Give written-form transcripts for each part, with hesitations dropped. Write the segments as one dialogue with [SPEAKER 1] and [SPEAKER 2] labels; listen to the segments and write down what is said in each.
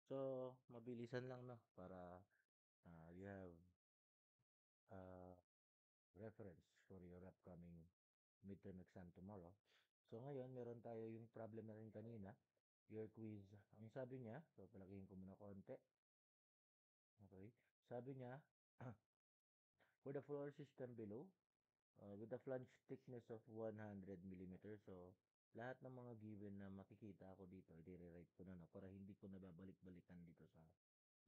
[SPEAKER 1] So, mabilisan lang, no? Para you have uh, reference for your upcoming midterm exam tomorrow. So, ngayon, meron tayo yung problem na rin kanina, your quiz. Ang sabi niya, so palakihin ko muna konti. Okay. Sabi niya, for the floor system below, with a flange thickness of 100 millimeters. So, lahat ng mga given na makikita ako dito, i-rewrite ko na, no, para hindi ko nababalik-balikan dito sa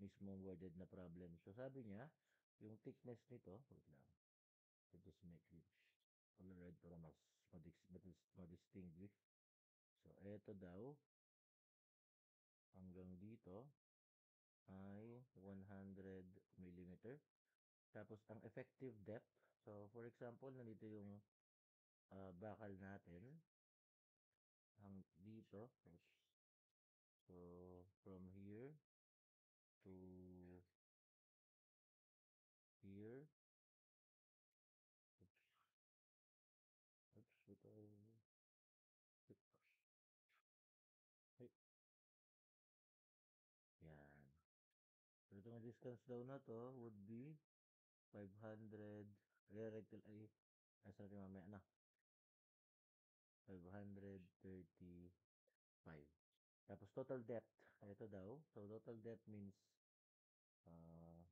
[SPEAKER 1] mismong worded na problem. So, sabi niya, yung thickness nito, wait lang, I just make it colored para madistinguish. So, eto daw, hanggang dito, ay 100 millimeter. Tapos, ang effective depth, so, for example, nandito yung bakal natin, dito. So, from here to here. Oops, oops, ito. Ay, yan. So, itong distance daw na to would be 500, rectal, sorry, mamaya na. 535. Tapos, total depth. Ito daw. So, total depth means uh,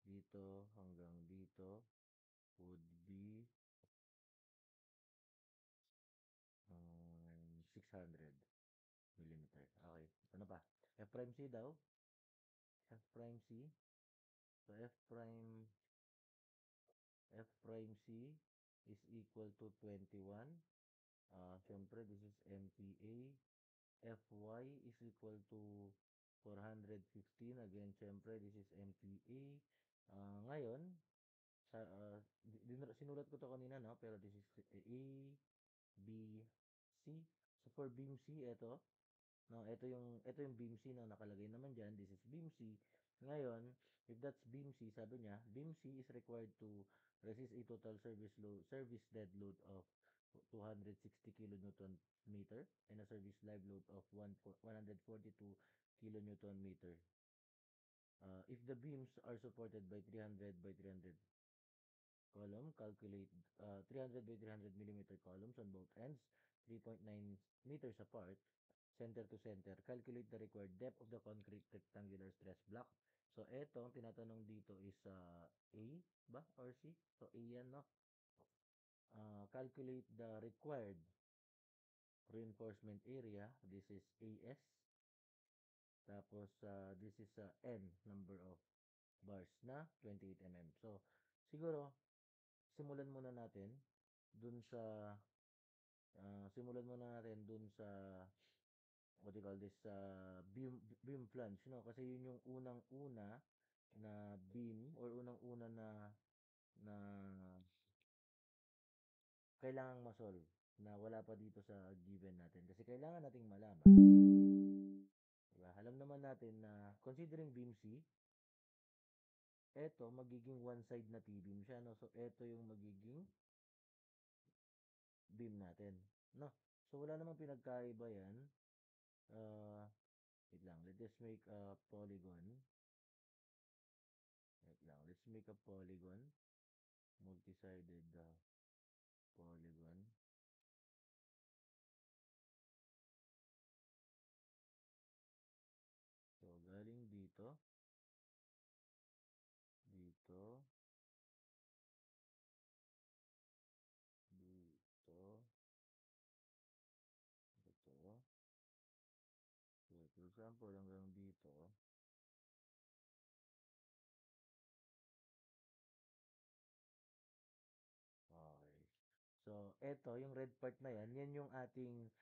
[SPEAKER 1] dito hanggang dito would be 600 millimeter. Okay. Ano pa? F prime C daw. F prime C. So, F prime C is equal to 21. Siyempre, this is MPA. Fy is equal to 415. Again, siyempre, this is MPA. Ngayon, sinulat ko to kanina, no? Pero this is A, B, C. So, for beam C, ito. No, ito yung beam C na nakalagay naman diyan. This is beam C. Ngayon, if that's beam C, sabi niya, beam C is required to resist a total service dead load of 260 kilonewton meter and a service live load of 142 kilonewton meter. If the beams are supported by 300 by 300 column, calculate 300 by 300 millimeter columns on both ends, 3.9 meters apart, center to center. Calculate the required depth of the concrete rectangular stress block. So, eto, ang tinatanong dito is A ba or C? So, A yan, no? Calculate the required reinforcement area. This is AS. Tapos, this is N, number of bars na 28 mm. So, siguro, simulan muna natin dun sa what do you call this, beam flange, no? Kasi yun yung unang-una na beam or unang-una na kailangang ma-solve na wala pa dito sa given natin. Kasi kailangan nating malaman. Diba? Alam naman natin na considering beam C, eto magiging one side na T-beam siya, no? So, eto yung magiging beam natin, no? So, wala namang pinagkaiba yan. Uh, Wait lang. Let's make a polygon. Wait lang. Let's make a polygon. Multi-sided polygon. So, galing dito. Dito. Dito. Dito. So, for example, hanggang dito. Okay. So, eto, yung red part na yan, yan yung ating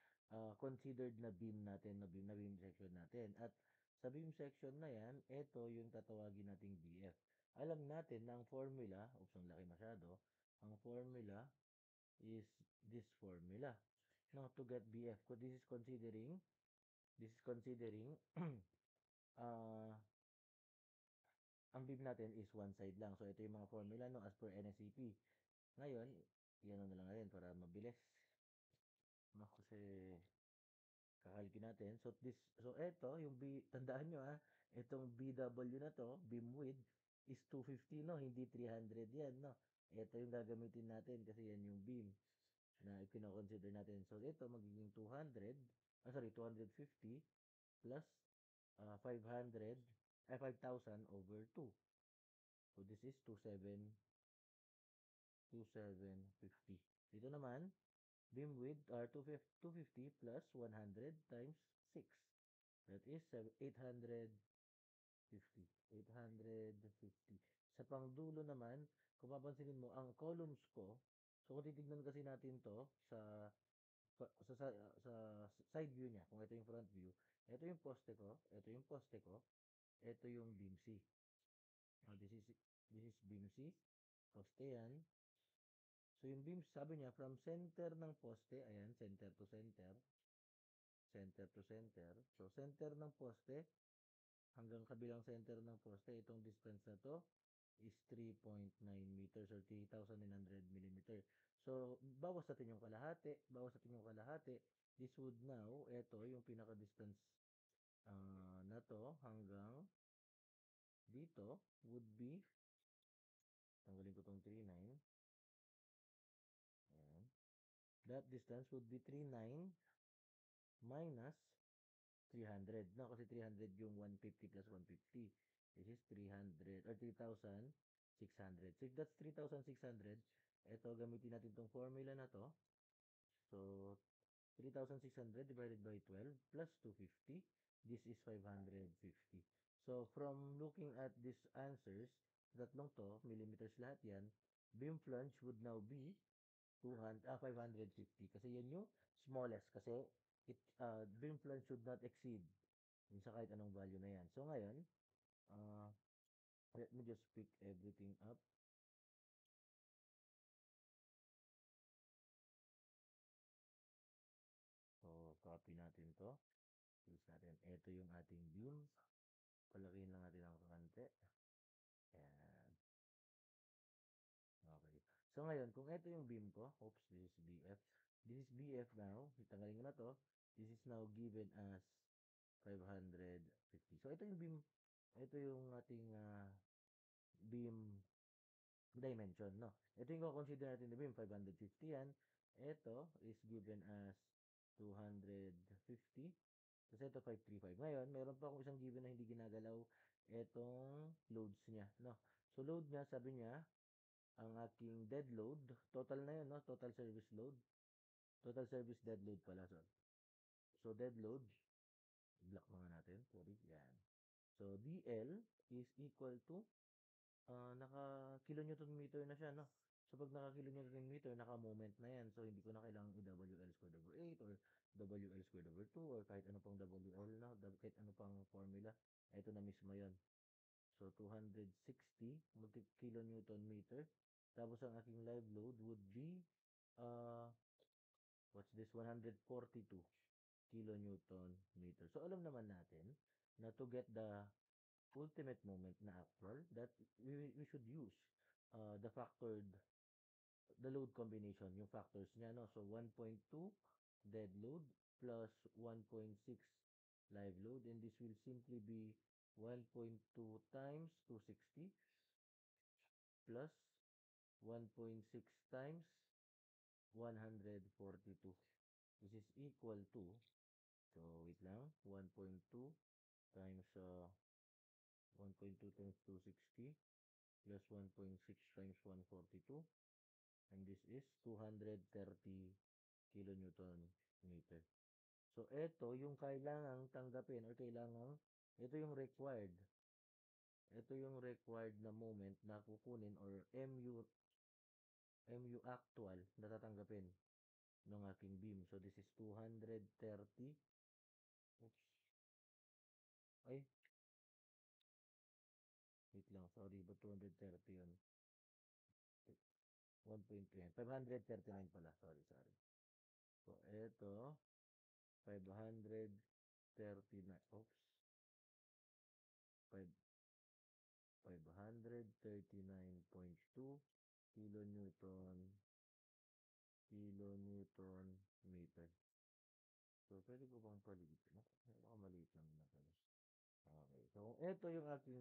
[SPEAKER 1] considered na beam natin, na beam section natin. At sa beam section na yan, eto yung tatawagin nating BF. Alam natin na ang formula, oops, ang laki masyado, ang formula is this formula. No, to get BF. So, this is considering, uh, ang beam natin is one side lang. So, ito yung mga formula, no, as per NSCP. Ngayon, yan na lang natin para mabilis. No, kasi Kakalkin natin. So eto, yung tandaan nyo itong BW na to, beam width, is 250, no? Hindi 300 yan, no? Ito yung gagamitin natin kasi yan yung beam na kinoconsider natin. So, ito magiging 200, sorry, 250 plus 500, 5,000 over 2. So, this is 2750. Dito naman, beam width are 250 plus 100 times 6. That is 850. 850. Sa pangdulo naman, kung papansinin mo, ang columns ko, so kung titignan kasi natin to sa side view niya, kung ito yung front view, ito yung poste ko, ito yung poste ko, ito yung beam C. This is beam C, poste yan. So yung beam, sabi niya, from center ng poste, ayan, center to center, center to center. So center ng poste, hanggang kabilang center ng poste, itong distance na to is 3.9 meters or 3,900 millimeter. So, bawas natin yung kalahati, bawas natin yung kalahati. This would now, ito yung pinaka-distance na to hanggang dito would be, tanggalin ko tong 39. Ayan. That distance would be 39 minus 300. No, kasi 300 yung 150 plus 150. This is 300 or 3,600. So if that's 3,600, ito gamitin natin tong formula na to. So 3,600 divided by 12 plus 250. This is 550. So from looking at these answers, tatlong to, millimeters lahat yan, beam flange would now be 550 kasi yan yung smallest kasi beam flange should not exceed yun sa kahit anong value na yan. So ngayon, uh, let me just pick everything up. So copy natin to. Use natin. Ito yung ating beam. Palakihin lang natin ang konti. Ayan. Okay. So ngayon, kung ito yung beam ko, oops, this is BF. This is BF now. Itanggalin ko na to. This is now given as 550. So ito yung beam, ito yung ating beam dimension, no? Ito yung consider natin na beam, 550 yan. Ito is given as 250. Tapos ito 535. Ngayon, meron pa akong isang given na hindi ginagalaw. Itong loads niya, no? So load niya, sabi niya, ang aking dead load, total na yun, no? Total service load. Total service dead load pala. So dead load, block mga natin. Sorry, yan. So DL is equal to naka kilonewton meter na siya, no? So pag naka kilonewton meter, naka moment na yan. So hindi ko na kailangan i-WL squared over 8 or WL squared over 2 or kahit ano pang WL na, kahit ano pang formula. Ito na mismo yon. So 260 kilonewton meter. Tapos ang aking live load would be what's this? 142 kilonewton meter. So alam naman natin na to get the ultimate moment na actual, that we should use the factored, the load combination, yung factors niya, no? So 1.2 dead load plus 1.6 live load, and this will simply be 1.2 times 260 plus 1.6 times 142. This is equal to, so wait lang, 1.2 times 1.2 times 260 plus 1.6 times 142, and this is 230 kilonewton meter. So ito yung kailangang tanggapin or kailangang ito yung required. Ito yung required na moment na kukunin or MU actual na tatanggapin ng aking beam. So this is 230. Oops. Ay, wait lang, sorry, but 230 yun? 1.3. 539 pala. Sorry, sorry. So, ito, 539. Oops. 5, 539.2 kilonewton meter. So, pwede ko bang palitin? Baka maliit lang na pala. Okay. So, kung ito yung aking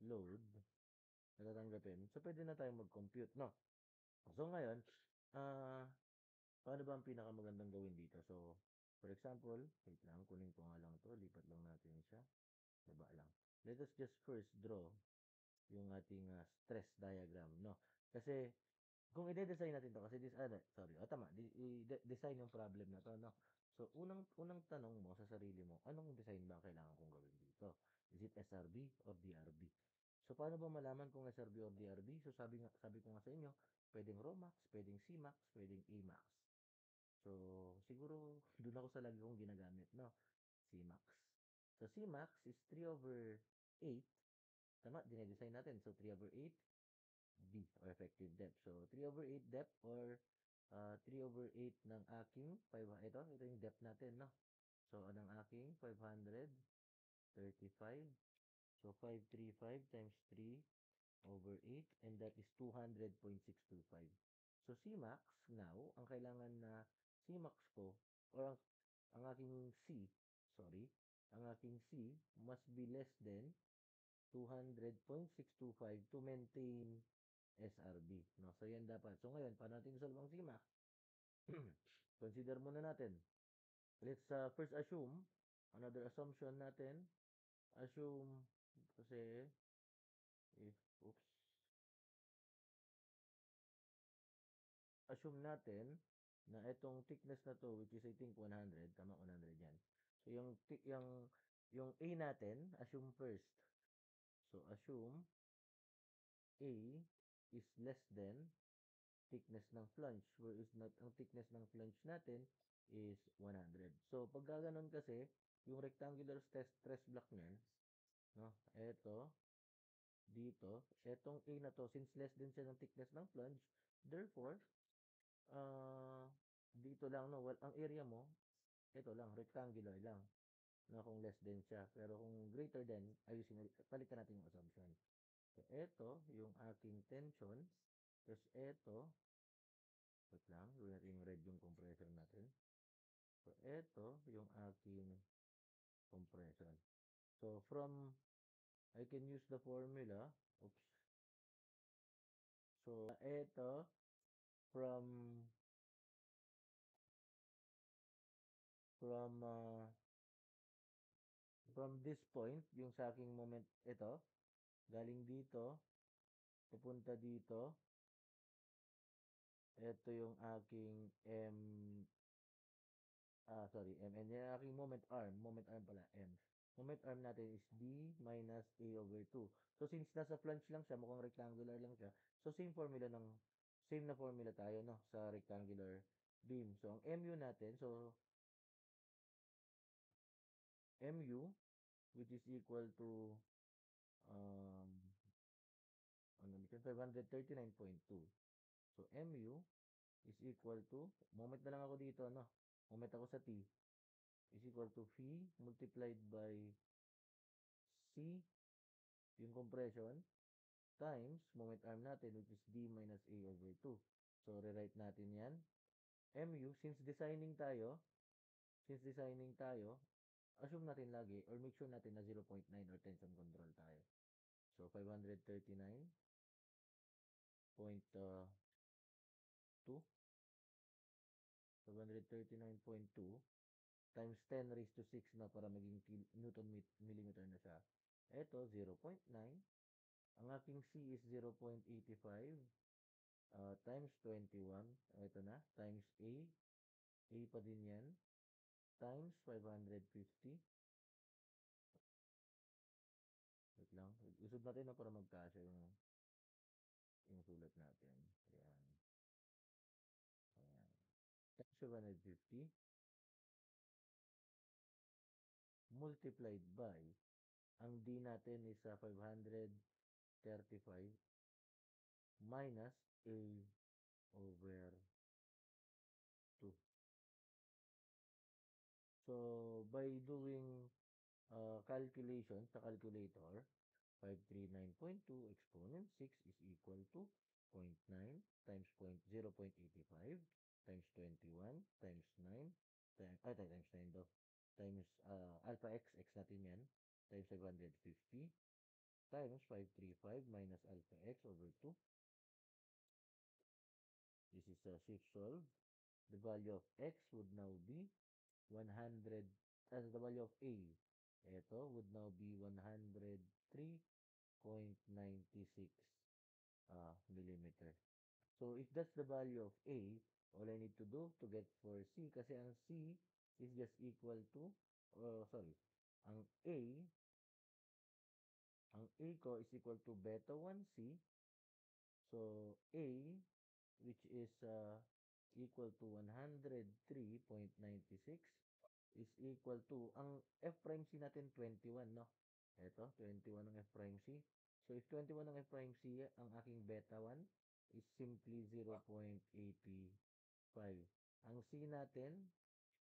[SPEAKER 1] load na tatanggapin, so pwede na tayong mag-compute, no? So, ngayon, ah, paano ba ang pinakamagandang gawin dito? So, for example, wait lang, kunin ko nga lang to, lipat lang natin siya. Baba lang. Let us just first draw yung ating stress diagram, no? Kasi, kung i-design natin to, kasi sorry, tama, i-design yung problem na to, no? So, unang tanong mo sa sarili mo, anong design ba kailangan kong gawin dito? Is it SRB or DRB? So, paano ba malaman kung SRB or DRB? So, sabi ko nga sa inyo, pwedeng Romax, pwedeng CMAX, pwedeng AMAX. So, siguro, doon ako sa lagi kong ginagamit, no? CMAX. So, CMAX is 3 over 8. Tama, dinedesign natin. So, 3 over 8, D, or effective depth. So, 3 over 8 depth or 3 over 8 ng aking 5, ito yung depth natin, no? So, ng aking 535. So, 535 times 3 over 8, and that is 200.625. So, Cmax now, ang kailangan na Cmax ko, or ang aking C, sorry, ang aking C must be less than 200.625 to maintain SRB. No? So, yan dapat. So, ngayon, paano natin solve ang Cmax? Consider muna natin. Let's first assume, another assumption natin, assume, kasi, if, oops, assume natin na itong thickness na to, which is I think 100, tama 100 yan. So, yung A natin, assume first. So, assume A is less than thickness ng flange, whereas ang thickness ng flange natin is 100. So, pag gaganon kasi, yung rectangular stress block niyan, no, eto, dito, etong A na to, since less din siya ng thickness ng flange, therefore, uh, dito lang, no, well, ang area mo, ito lang, rectangular lang, no, kung less din siya. Pero kung greater than, palitan natin yung assumption. So, ito, yung aking tension, tapos ito, wait lang, gawin natin yung red yung compressor natin. So, ito, yung aking compression. So, I can use the formula, oops. So, ito, from, from, uh, from this point, yung sa aking moment, ito, galing dito, pupunta dito, ito yung aking sorry, and yung aking moment arm pala, M. Moment arm natin is D minus A over 2. So, since nasa flange lang siya, mukhang rectangular lang siya, so same na formula tayo, no, sa rectangular beam. So, ang MU natin, so, MU, which is equal to, um, ano, 539.2. So, MU is equal to, moment na lang ako dito, no, moment ako sa T, is equal to V multiplied by C, yung compression, times moment arm natin, which is D minus A over 2. So, rewrite natin yan. MU, since designing tayo, assume natin lagi, or make sure natin na 0.9 or tension control tayo. So, 539.2, 539.2 times 10 raised to 6 na para maging Newton millimeter na siya. Ito, 0.9. Ang aking C is 0.85 times 21. Ito na, times A. A pa din yan. Times 550. Wait lang. Isod natin na para magkasya yung sulat natin. Ayan. Ayan. Times 550 multiplied by, ang D natin is 535 minus A over 2. So, by doing calculation sa calculator, 539.2 exponent 6 is equal to 0.9 times 0.85 times 21 times 9 times 9 daw. Times alpha x, x natin yan. Times 550 times 535 minus alpha x over 2. This is a shift solve. The value of x would now be 100, as the value of a, ito would now be 103.96 millimeter. So, if that's the value of A, all I need to do to get for C, kasi ang C is just equal to, sorry, ang A, ang A ko is equal to beta 1C. So, A, which is equal to 103.96 is equal to, ang F prime C natin 21, no? Ito, 21 ang F prime C. So, if 21 ang F prime C, ang aking beta 1 is simply 0.85. Ang C natin,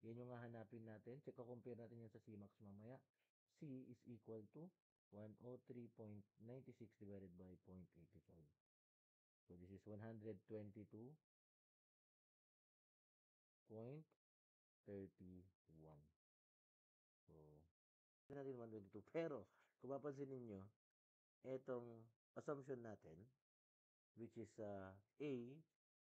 [SPEAKER 1] yan yung hahanapin natin. Check ko, compare natin yan sa Cmax mamaya. C is equal to 103.96 divided by 0.85. So, this is 122.31. So, hindi natin 122. Pero, kung mapansin ninyo, etong assumption natin, which is A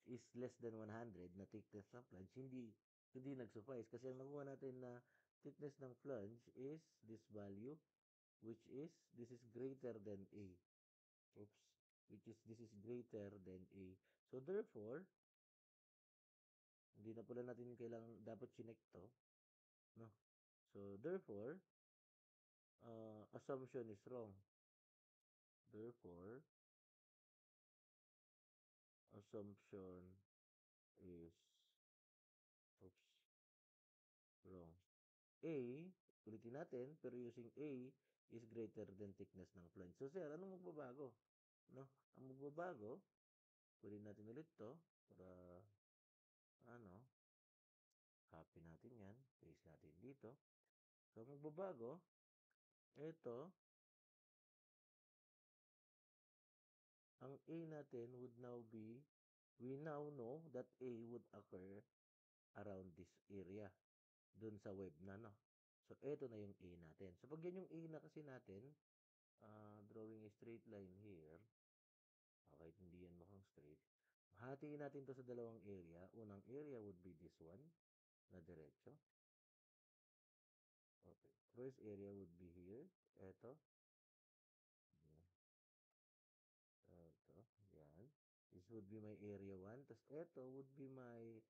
[SPEAKER 1] is less than 100 na thickness ng flange, hindi nag-suffice. Kasi ang nakuha natin na thickness ng flange is this value, which is, this is greater than A. Oops. Which is, this is greater than A. So, therefore, hindi na pala natin kailangan, dapat chinek to. No? So, therefore, assumption is wrong. Therefore, assumption is, oops, wrong. A, ulitin natin, pero using A is greater than thickness ng flange. So, sir, anong magbabago? No? Ang magbabago, ulitin natin ulit to, para, copy natin yan, paste natin dito. So, ang magbabago, ito, ang A natin would now be, we now know that A would occur around this area, dun sa web na, no? So, ito na yung A natin. So, pag yan yung A na kasi natin, drawing a straight line here, kahit hindi yan mukhang straight, hatiin natin to sa dalawang area. Unang area would be this one, na diretso. Okay. First area would be here. Ito. Ito. Yan. This would be my area 1. Tapos ito would be my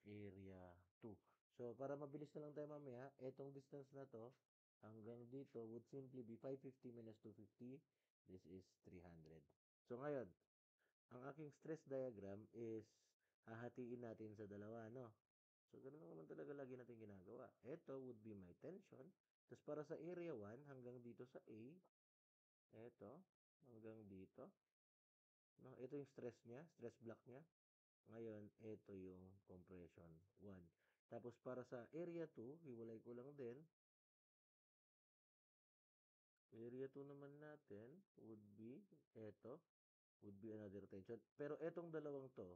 [SPEAKER 1] area 2. So, para mabilis na lang tayo mamaya, etong distance na to, hanggang dito would simply be 550 minus 250. This is 300. So, ngayon, ang aking stress diagram is hahatiin natin sa dalawa, no? So, ganun naman talaga lagi natin ginagawa. Ito would be my tension. Tapos, para sa area 1, hanggang dito sa A, ito, hanggang dito. No? Ito yung stress niya, stress block niya. Ngayon, ito yung compression 1. Tapos, para sa area 2, hiwalay ko lang din. Area 2 naman natin would be, ito, would be another tension. Pero etong dalawang to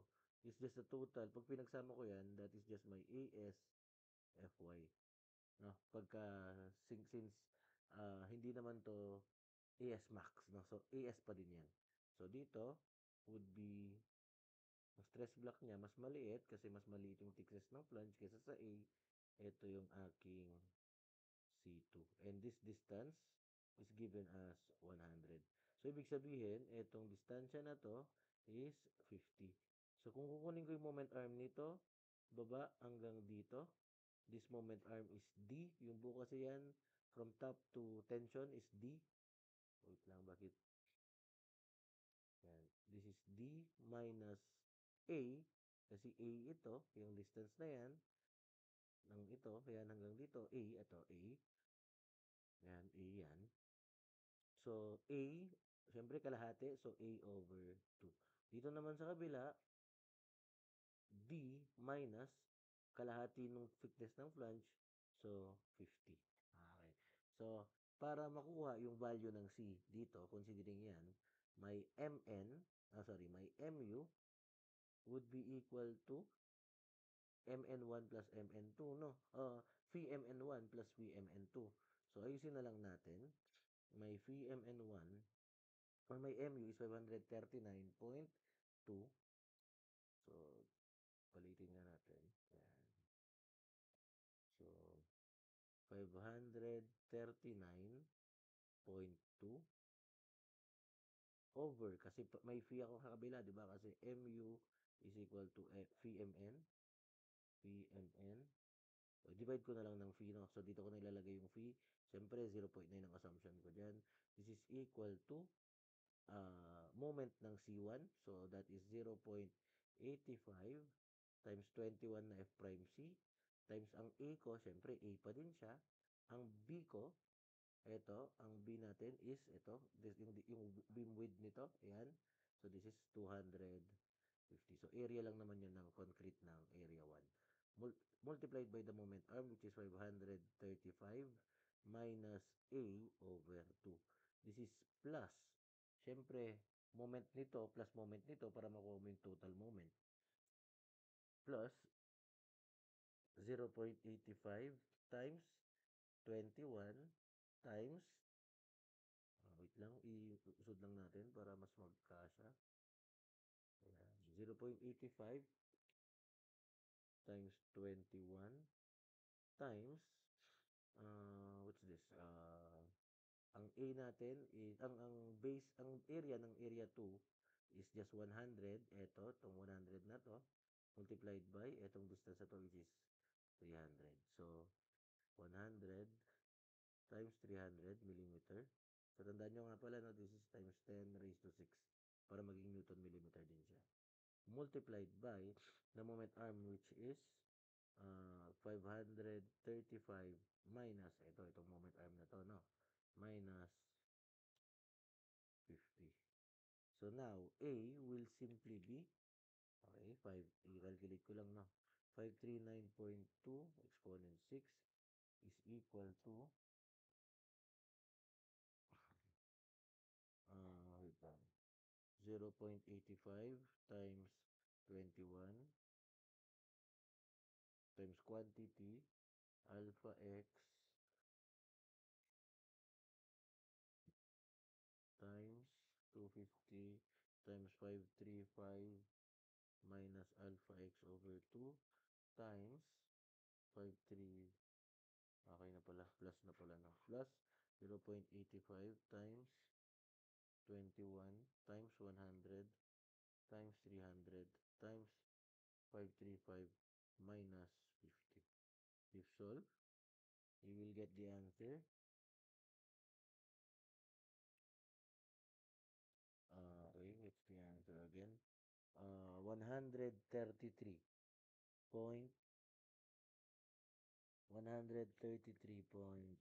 [SPEAKER 1] is just a total. Pag pinagsama ko yan, that is just my AS FY. No? Pagka, since hindi naman to AS max, no? So, AS pa din yan. So, dito would be, ang stress block niya, mas maliit kasi mas maliit yung thickness ng flange kaysa sa A. Ito yung aking C2. And this distance is given as 100. So, ibig sabihin, itong distansya na to is 50. So, kung kukunin ko yung moment arm nito, baba hanggang dito, this moment arm is D. Yung buo kasi yan, from top to tension is D. Wait lang, bakit? Yan. This is D minus A. Kasi A ito, yung distance na yan, ng ito, kaya hanggang dito, A, ito, A. Yan, A yan. So, A, siyempre kalahati, so A over 2. Dito naman sa kabila, D minus kalahati ng thickness ng flange, so 50. Okay. So, para makuha yung value ng C dito, considering yan, may MN, may MU would be equal to mn1 plus mn2, no? Phi mn1 plus phi mn2. So, ayusin na lang natin. May phi mn1 or may mu is 539.2. So, palitin nga natin. Ayan. So, 539.2 over, kasi may phi ako sa kabila, di ba? Kasi mu is equal to phi mn. Phi mn. So, divide ko na lang ng phi, no? So, dito ko nilalagay yung phi. Siyempre, 0.9 ang assumption ko dyan. This is equal to moment ng C1. So, that is 0.85 times 21 na F prime C times ang A ko, siyempre A pa din siya. Ang B ko, ito, ang B natin is ito, yung beam width nito, ayan. So, this is 250. So, area lang naman yun ng concrete ng area 1. Multiplied by the moment arm, which is 535 minus A over 2. This is plus, syempre, moment nito plus moment nito para makuha mo yung total moment. Plus 0.85 times 21 times, wait lang, iusod lang natin para mas magkasya. 0.85 times 21 times, what's this? Ang A natin is, ang base, ang area ng area 2 is just 100. Ito, itong 100 na to, multiplied by itong distance na to, which is 300. So, 100 times 300 millimeter. So, tandaan nyo nga pala, no, this is times 10 raised to 6 para maging Newton millimeter din siya. Multiplied by the moment arm, which is 535 minus, itong moment arm na to, no? Minus 50. So, now, A will simply be, okay, 5, i-calculate ko lang, no? 539.2 exponent 6 is equal to, wait lang, 0.85 times 21 times quantity alpha x times 250 times 535 minus alpha x over 2 times 53, okay na pala, plus na pala, no? Plus 0.85 times 21 times 100 times 300 times 535 minus 50. If solved, you will get the answer. Okay, what's the answer again? 133 point 133.70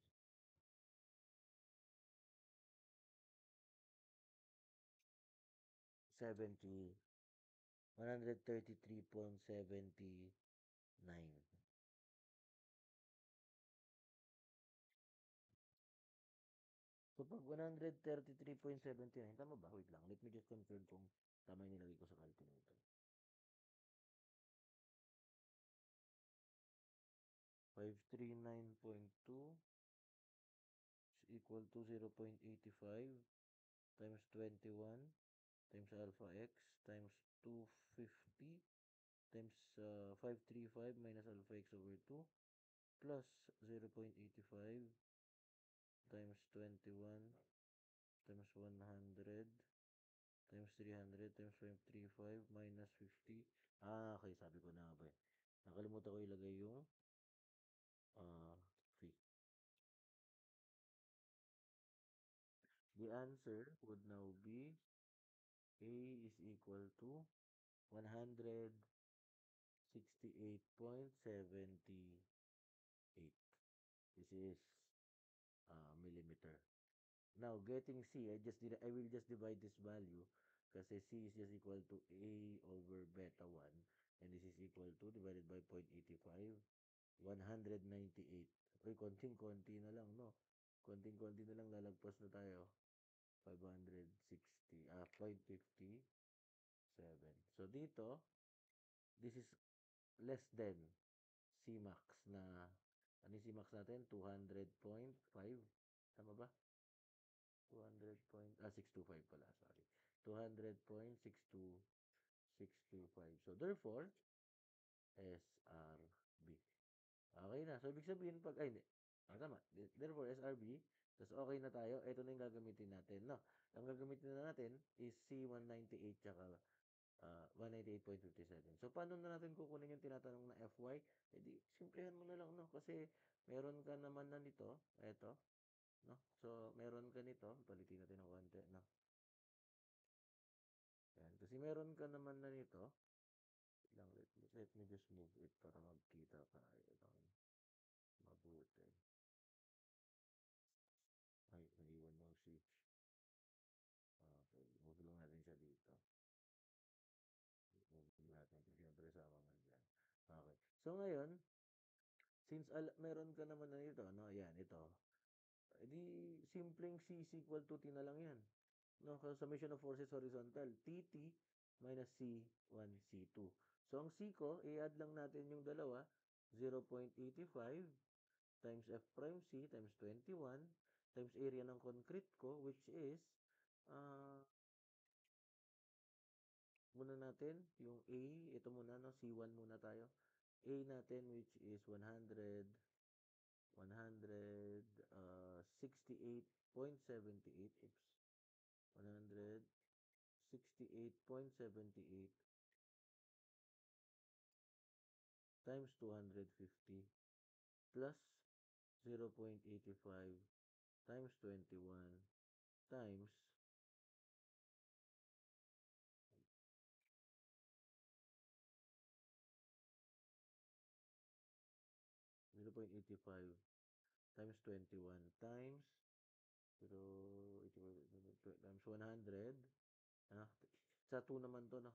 [SPEAKER 1] 133.79. So, pag 133.79, tama ba? Wait lang. Let me just confirm kung tama yung nilagay ko sa calculator. 539.2 is equal to 0.85 times 21 times alpha x times 250 times 535 minus alpha x over 2 plus 0.85 times 21 times 100 times 300 times 535 minus 50. Okay, sabi ko na nga ba eh. Nakalimutan ko ilagay yung fee. The answer would now be A is equal to 168.78. This is millimeter. Now, getting C, I will just divide this value kasi C is just equal to A over beta 1 and this is equal to divided by 0.85, 198. Uy, konting-konti na lang, no? Konting-konti na lang, lalagpas na tayo. 560, 0.57. So, dito, this is less than C max na, ano yung C max natin? 200.5. Tama ba? 625 pala, sorry. 200.62625. So, therefore, SRB. Okay na. So, ibig sabihin, pag, ay, hindi. Tama. Therefore, SRB, tapos okay na tayo. Ito na yung gagamitin natin, no? Ang gagamitin na natin is C198 tsaka 198.57. So, paano na natin kukunin yung tinatanong na FY? Eh di, simplihan mo na lang, no? Kasi, meron ka naman na nito. Eto, no? So, meron ka nito. Palitin natin ng konti, no? Yan. Kasi meron ka naman na nito. Lang, let me just move it para magkita tayo lang mabuti. Ay, naiwan yung switch. Okay, move lang natin siya dito. Move natin. Siyempre sama nga dyan. Okay. So, ngayon, since meron ka naman na nito, no? Yan, ito. Edi, simpleng C is equal to T na lang yan. No, summation of forces horizontal, TT minus C1, C2. So, ang C ko, i-add lang natin yung dalawa, 0.85 times F prime C times 21 times area ng concrete ko, which is, muna natin, yung A, ito muna, no, C1 muna tayo. A natin, which is 168.78, oops, 168.78 times 250 plus 0.85 times 21 times 0.85 times 21 times 0.85 times 100. Ano? Sa 2 naman to, no?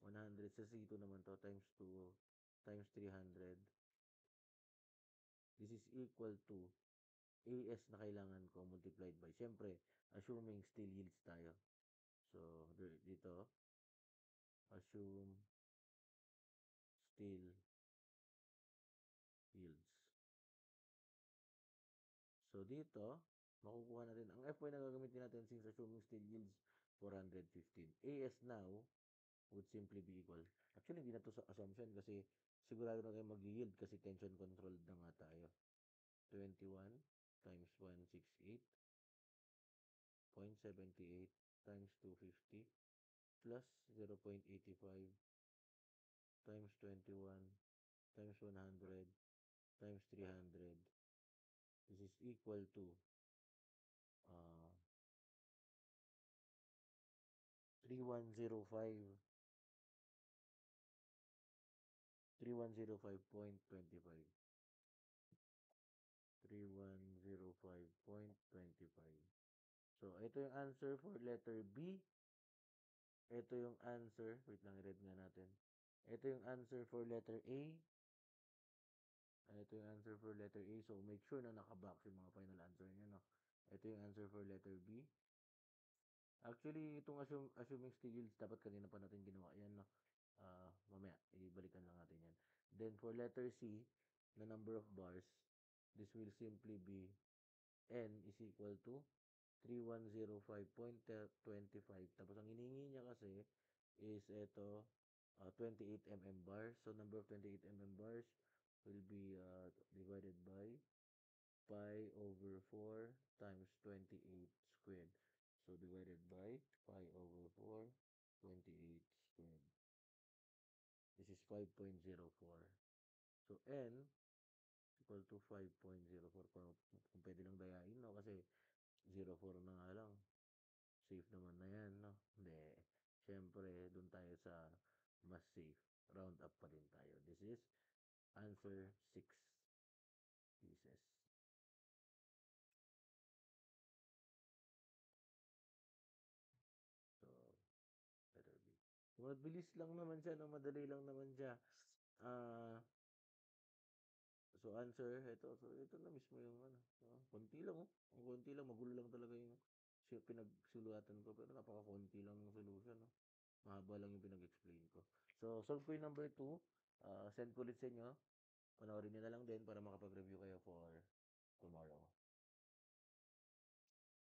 [SPEAKER 1] 100 sa C2 naman to times 2 times 300. This is equal to AS na kailangan ko multiplied by, syempre, assuming still yields tayo. So, dito, assume still yields. So, dito, makukuha natin, ang FY na gagamitin natin since assuming still yields 415. AS now would simply be equal. Actually, hindi na to sa assumption kasi sigurado na tayo mag-yield kasi tension controlled na nga tayo. 21 times 168.78 times 250 plus 0.85 times 21 times 100 times 300. This is equal to uh, 3105 3105.25. 3105.25. So, ito yung answer for letter B. Ito yung answer. Wait lang, i-read nga natin. Ito yung answer for letter A. Ito yung answer for letter A. So, make sure na nakabox yung mga final answer niya, no? Ito yung answer for letter B. Actually, itong assuming still yields, dapat kanina pa natin ginawa yan, no? Mamaya, ibalikan lang natin yan. Then, for letter C, na number of bars, this will simply be N is equal to 3105.25. Tapos, ang hinihingi niya kasi is ito, 28 mm bars. So, number of 28 mm bars will be divided by pi over 4 times 28 squared. So, divided by pi over 4, 28 squared. This is 5.04. So, N equal to 5.04. Kung pwede lang dayain, no? Kasi 0.4 na nga lang. Safe naman na yan, no? Hindi. Siyempre, dun tayo sa mas safe. Round up pa din tayo. This is answer 6 pieces. So, letter B. Mabilis lang naman siya, no? Madali lang naman siya. So, answer, ito na mismo yung ano. Konti lang, oh. Ang konti lang, magulo lang talaga yung pinagsulatan ko. Pero napaka-konti lang yung solution, no? Mahaba lang yung pinag-explain ko. So, solve ko yung number 2. Send ko ulit sa inyo. Panoorin niyo na lang din para makapag-review kayo for tomorrow.